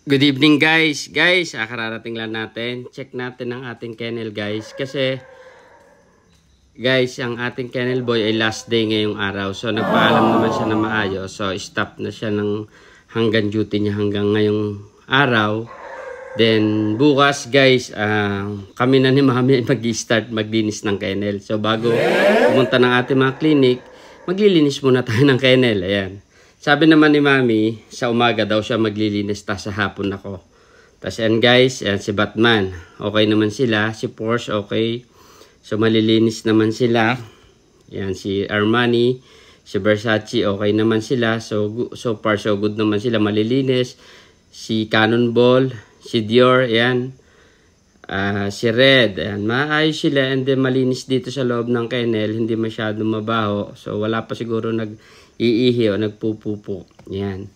Good evening guys. Kararating lang natin. Check natin ang ating kennel guys. Kasi guys, ang ating kennel boy ay last day ngayong araw. So nagpaalam naman siya na maayos. So stop na siya ng hanggang duty niya hanggang ngayong araw. Then bukas guys, kami na ni Mami mag-start maglinis ng kennel. So bago pumunta ng ating mga clinic, maglilinis muna tayo ng kennel. Ayan. Sabi naman ni Mami, sa umaga daw siya maglilinis, tas sa hapon ako. Tas yan guys, yan si Batman. Okay naman sila. Si Porsche okay. So malilinis naman sila. Yan si Armani, si Versace okay naman sila. So far so good naman sila, malilinis. Si Cannonball, si Dior, yan. Si Red, yan. Maayos sila and then malinis dito sa loob ng kennel. Hindi masyadong mabaho. So wala pa siguro iihi o nagpupupo. Yan.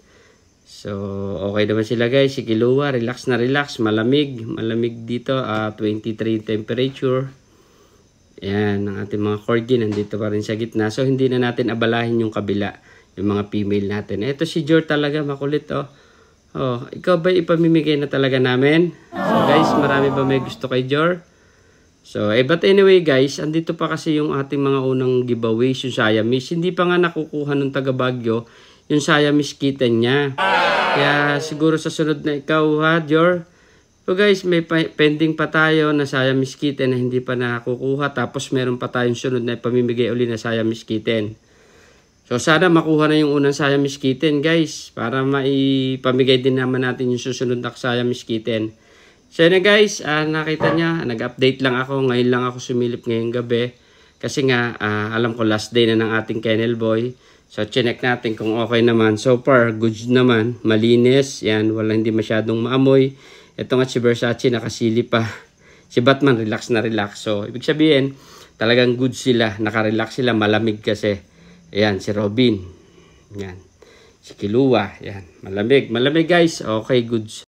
So, okay naman sila guys. Si Kilua, relax na relax. Malamig. Malamig dito. 23 temperature. Yan. Ang ating mga corgi nandito pa rin sa gitna. So, hindi na natin abalahin yung kabila. Yung mga female natin. Ito si Jor talaga. Makulit oh. Oh, ikaw ba ipamimigay na talaga namin? So guys, marami ba may gusto kay Jor? So, but anyway guys, andito pa kasi yung ating mga unang giveaways, yung Siamese. Hindi pa nga nakukuha ng taga Baguio yung Siamese kitten niya. Kaya siguro sa sunod na ikaw ha, Jor. So guys, may pending pa tayo na Siamese kitten na hindi pa nakukuha. Tapos meron pa tayong sunod na ipamimigay uli na Siamese kitten. So sana makuha na yung unang Siamese kitten guys. Para maipamigay din naman natin yung susunod na Siamese kitten. So yun guys, nakita niya, nag-update lang ako. Ngayon lang ako sumilip ngayong gabi. Kasi nga, alam ko last day na ng ating kennel boy. So chinek natin kung okay naman. So far, good naman. Malinis. Yan, hindi masyadong maamoy. Ito nga si Versace, nakasili pa. Si Batman, relax na relax. So, ibig sabihin, talagang good sila. Nakarelax sila, malamig kasi. Ayan, si Robin. Yan. Si Kilua. Yan, malamig. Malamig guys. Okay, good.